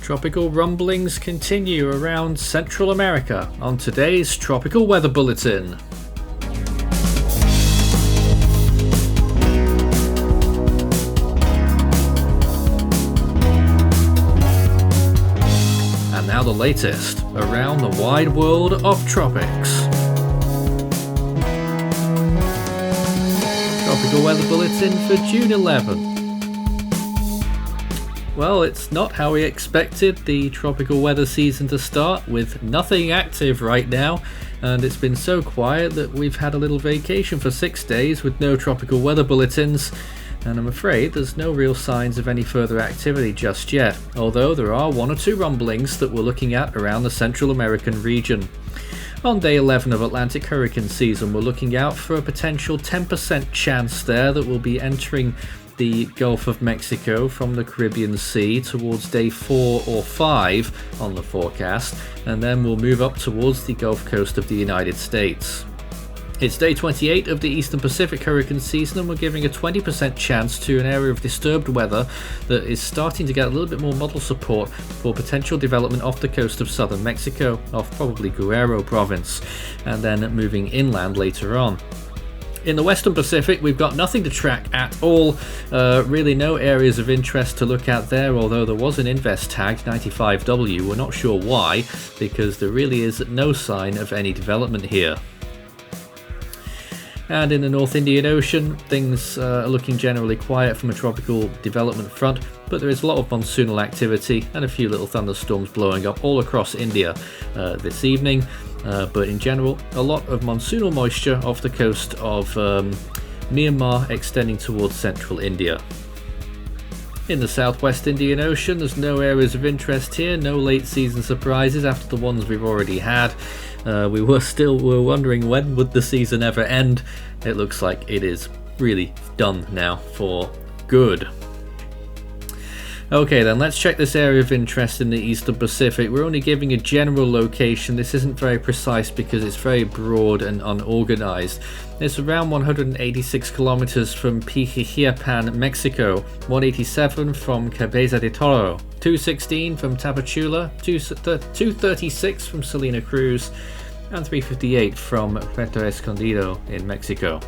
Tropical rumblings continue around Central America on today's Tropical Weather Bulletin. And now the latest around the wide world of tropics. Tropical Weather Bulletin for June 11. Well, it's not how we expected the tropical weather season to start, with nothing active right now, and it's been so quiet that we've had a little vacation for 6 days with no tropical weather bulletins, and I'm afraid there's no real signs of any further activity just yet, although there are one or two rumblings that we're looking at around the Central American region. On day 11 of Atlantic hurricane season, we're looking out for a potential 10% chance there that we'll be entering the Gulf of Mexico from the Caribbean Sea towards day 4 or 5 on the forecast, and then we'll move up towards the Gulf Coast of the United States. It's day 28 of the Eastern Pacific hurricane season, and we're giving a 20% chance to an area of disturbed weather that is starting to get a little bit more model support for potential development off the coast of southern Mexico, off probably Guerrero province, and then moving inland later on. In the Western Pacific, we've got nothing to track at all, really no areas of interest to look at there, although there was an invest tagged 95W. We're not sure why, because there really is no sign of any development here. And in the North Indian Ocean, things are looking generally quiet from a tropical development front, but there is a lot of monsoonal activity and a few little thunderstorms blowing up all across India this evening. But in general, a lot of monsoonal moisture off the coast of Myanmar extending towards central India. In the southwest Indian Ocean, there's no areas of interest here, no late season surprises after the ones we've already had. We were wondering when would the season ever end. It looks like it is really done now for good. Okay then, let's check this area of interest in the Eastern Pacific. We're only giving a general location. This isn't very precise because it's very broad and unorganized. It's around 186 kilometers from Pijijiapan, Mexico, 187 from Cabeza de Toro, 216 from Tapachula, 236 from Salina Cruz, and 358 from Puerto Escondido in Mexico.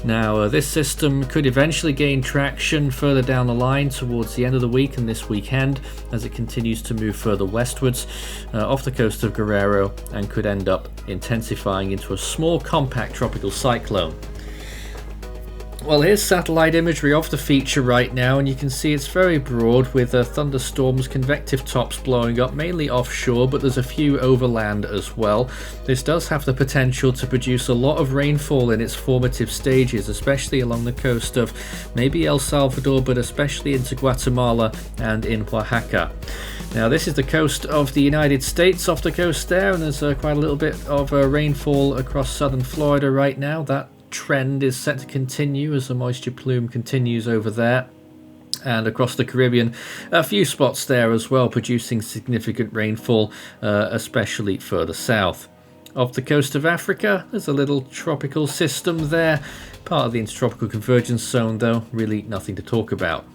Now, this system could eventually gain traction further down the line towards the end of the week and this weekend as it continues to move further westwards off the coast of Guerrero, and could end up intensifying into a small compact tropical cyclone. Well, here's satellite imagery of the feature right now, and you can see it's very broad with thunderstorms, convective tops blowing up mainly offshore, but there's a few overland as well. This does have the potential to produce a lot of rainfall in its formative stages, especially along the coast of maybe El Salvador, but especially into Guatemala and in Oaxaca. Now, this is the coast of the United States, off the coast there, and there's quite a little bit of rainfall across southern Florida right now. That trend is set to continue as the moisture plume continues over there, and across the Caribbean a few spots there as well producing significant rainfall, especially further south. Off the coast of Africa there's a little tropical system there, part of the intertropical convergence zone, though really nothing to talk about.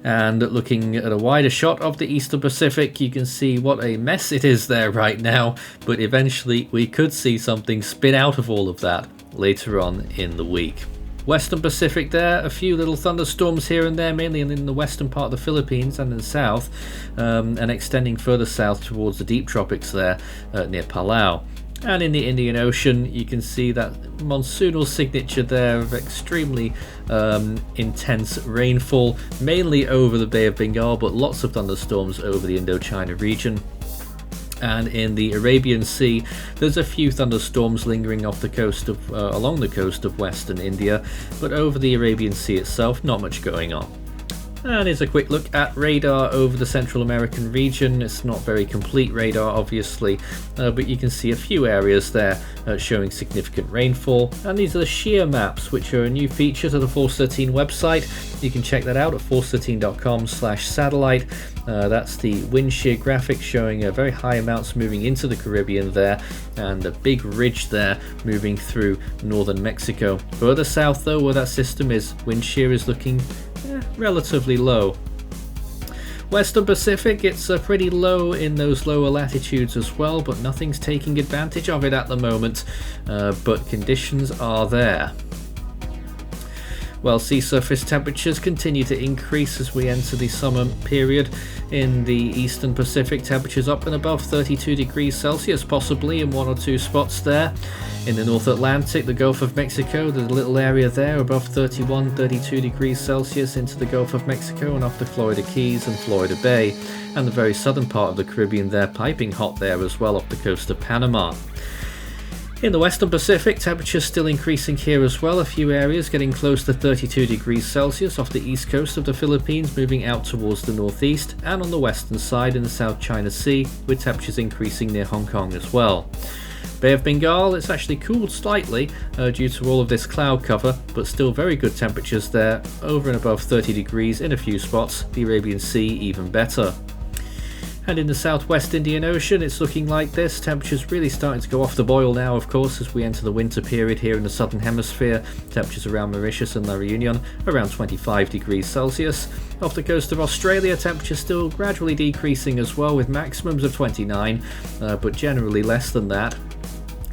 And looking at a wider shot of the Eastern Pacific, you can see what a mess it is there right now, but eventually we could see something spin out of all of that later on in the week. Western Pacific there, a few little thunderstorms here and there, mainly in the western part of the Philippines and in the south, and extending further south towards the deep tropics there near Palau. And in the Indian Ocean, you can see that monsoonal signature there of extremely intense rainfall, mainly over the Bay of Bengal, but lots of thunderstorms over the Indochina region. And in the Arabian Sea, there's a few thunderstorms lingering off the coast of, along the coast of western India, but over the Arabian Sea itself, not much going on. And here's a quick look at radar over the Central American region. It's not very complete radar, obviously, but you can see a few areas there showing significant rainfall. And these are the shear maps, which are a new feature to the Force 13 website. You can check that out at force13.com/satellite. That's the wind shear graphic showing very high amounts moving into the Caribbean there, and a big ridge there moving through northern Mexico. Further south, though, where that system is, wind shear is looking relatively low. Western Pacific, it's pretty low in those lower latitudes as well, but nothing's taking advantage of it at the moment, but conditions are there. Well, sea surface temperatures continue to increase as we enter the summer period. In the Eastern Pacific, temperatures up and above 32 degrees Celsius, possibly in one or two spots there. In the North Atlantic, the Gulf of Mexico, there's a little area there above 32 degrees Celsius into the Gulf of Mexico and off the Florida Keys and Florida Bay. And the very southern part of the Caribbean there, piping hot there as well off the coast of Panama. In the Western Pacific, temperatures still increasing here as well, a few areas getting close to 32 degrees Celsius off the east coast of the Philippines, moving out towards the northeast, and on the western side in the South China Sea, with temperatures increasing near Hong Kong as well. Bay of Bengal, it's actually cooled slightly due to all of this cloud cover, but still very good temperatures there, over and above 30 degrees in a few spots, the Arabian Sea even better. And in the southwest Indian Ocean, it's looking like this. Temperatures really starting to go off the boil now, of course, as we enter the winter period here in the southern hemisphere. Temperatures around Mauritius and La Réunion around 25 degrees Celsius. Off the coast of Australia, temperatures still gradually decreasing as well, with maximums of 29, but generally less than that.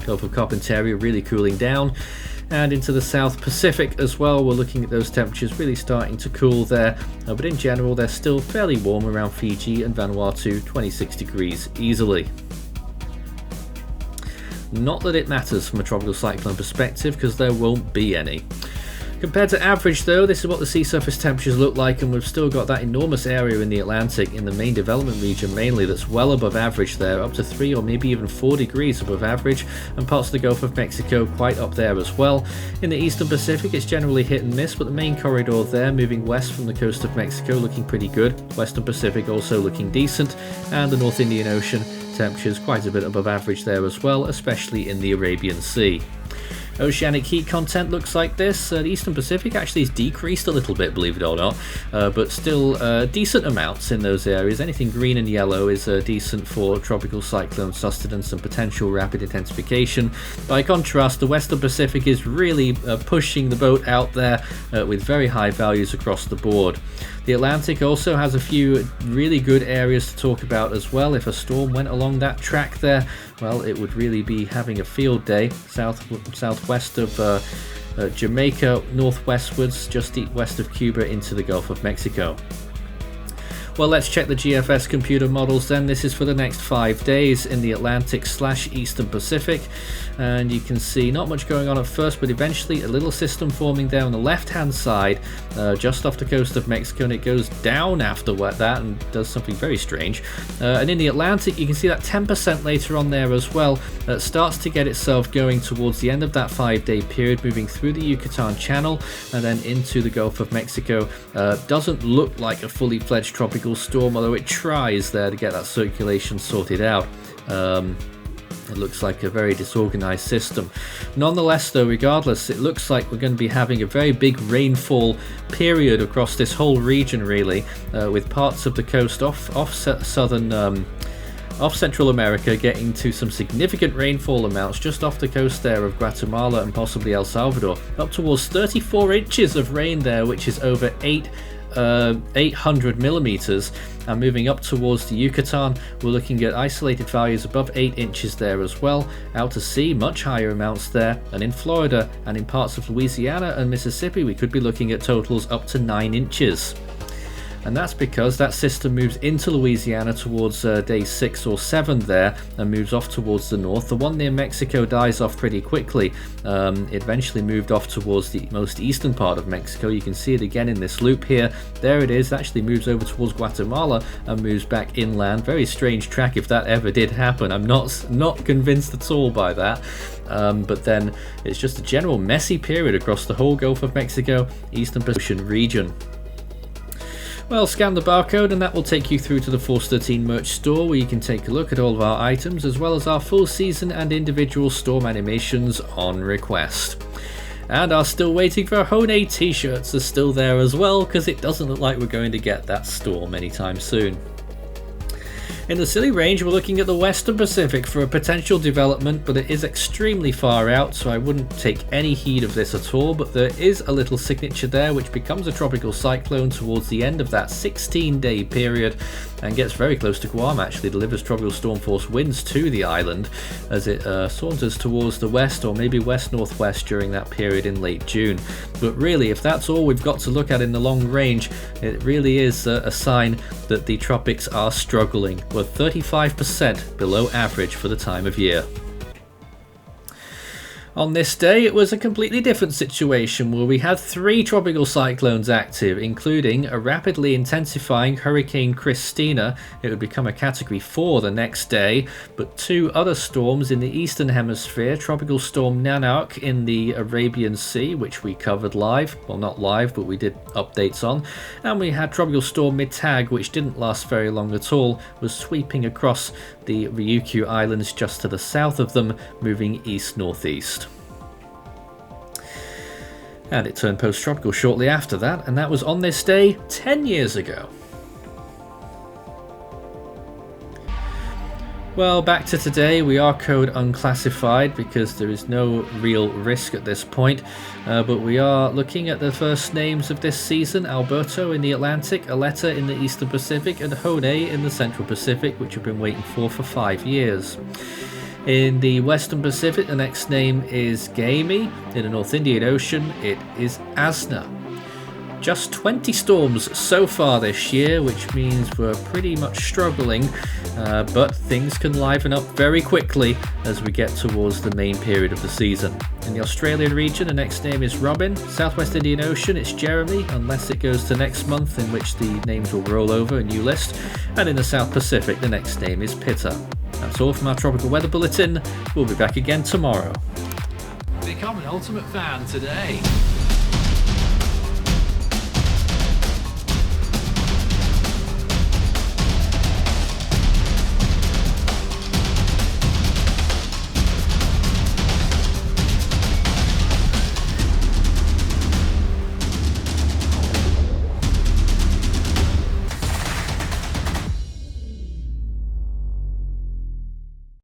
Gulf of Carpentaria really cooling down. And into the South Pacific as well, we're looking at those temperatures really starting to cool there, but in general they're still fairly warm around Fiji and Vanuatu, 26 degrees easily. Not that it matters from a tropical cyclone perspective, because there won't be any. Compared to average though, this is what the sea surface temperatures look like, and we've still got that enormous area in the Atlantic, in the main development region mainly, that's well above average there, up to 3 or maybe even 4 degrees above average, and parts of the Gulf of Mexico quite up there as well. In the Eastern Pacific it's generally hit and miss, but the main corridor there moving west from the coast of Mexico looking pretty good, Western Pacific also looking decent, and the North Indian Ocean temperatures quite a bit above average there as well, especially in the Arabian Sea. Oceanic heat content looks like this. The Eastern Pacific actually has decreased a little bit, believe it or not, but still decent amounts in those areas. Anything green and yellow is decent for tropical cyclone sustenance and potential rapid intensification. By contrast, the Western Pacific is really pushing the boat out there with very high values across the board. The Atlantic also has a few really good areas to talk about as well. If a storm went along that track there, well, it would really be having a field day. Southwest of Jamaica, northwestwards, just west of Cuba into the Gulf of Mexico. Well, let's check the GFS computer models then. This is for the next 5 days in the Atlantic/Eastern Pacific. And you can see not much going on at first, but eventually a little system forming there on the left-hand side, just off the coast of Mexico, and it goes down after that and does something very strange. And in the Atlantic, you can see that 10% later on there as well, starts to get itself going towards the end of that 5-day period, moving through the Yucatan Channel and then into the Gulf of Mexico. Doesn't look like a fully fledged tropical storm, although it tries there to get that circulation sorted out. It looks like a very disorganized system. Nonetheless though, regardless, it looks like we're going to be having a very big rainfall period across this whole region really, with parts of the coast off Central America getting to some significant rainfall amounts just off the coast there of Guatemala and possibly El Salvador, up towards 34 inches of rain there, which is over 800 millimeters. And moving up towards the Yucatan, we're looking at isolated values above 8 inches there as well. Out to sea, much higher amounts there, and in Florida and in parts of Louisiana and Mississippi we could be looking at totals up to 9 inches. And that's because that system moves into Louisiana towards day 6 or 7 there and moves off towards the north. The one near Mexico dies off pretty quickly. It eventually moved off towards the most eastern part of Mexico. You can see it again in this loop here. There it is, actually moves over towards Guatemala and moves back inland. Very strange track if that ever did happen. I'm not convinced at all by that. But then it's just a general messy period across the whole Gulf of Mexico, Eastern Pacific region. Well, scan the barcode and that will take you through to the Force 13 merch store, where you can take a look at all of our items as well as our full season and individual storm animations on request. And our still waiting for Hone t-shirts are still there as well, because it doesn't look like we're going to get that storm anytime soon. In the Scilly Range, we're looking at the Western Pacific for a potential development, but it is extremely far out, so I wouldn't take any heed of this at all. But there is a little signature there, which becomes a tropical cyclone towards the end of that 16-day period, and gets very close to Guam. Actually delivers tropical storm force winds to the island as it saunters towards the west, or maybe west-northwest during that period in late June. But really, if that's all we've got to look at in the long range, it really is a sign that the tropics are struggling. We're 35% below average for the time of year. On this day, it was a completely different situation where we had 3 tropical cyclones active, including a rapidly intensifying Hurricane Christina. It would become a Category 4 the next day, but 2 other storms in the eastern hemisphere, Tropical Storm Nanook in the Arabian Sea, which we covered live, well not live, but we did updates on, and we had Tropical Storm Mitag, which didn't last very long at all, was sweeping across the Ryukyu Islands just to the south of them, moving east-northeast. And it turned post-tropical shortly after that, and that was on this day 10 years ago. Well, back to today, we are code unclassified because there is no real risk at this point, but we are looking at the first names of this season: Alberto in the Atlantic, Aletta in the Eastern Pacific, and Hone in the Central Pacific, which we've been waiting for 5 years. In the Western Pacific, the next name is Gaimi. In the North Indian Ocean, it is Asna. Just 20 storms so far this year, which means we're pretty much struggling, but things can liven up very quickly as we get towards the main period of the season. In the Australian region, the next name is Robin. Southwest Indian Ocean, it's Jeremy, unless it goes to next month, in which the names will roll over a new list. And in the South Pacific, the next name is Pitta. That's all from our Tropical Weather Bulletin. We'll be back again tomorrow. Become an Ultimate Fan today.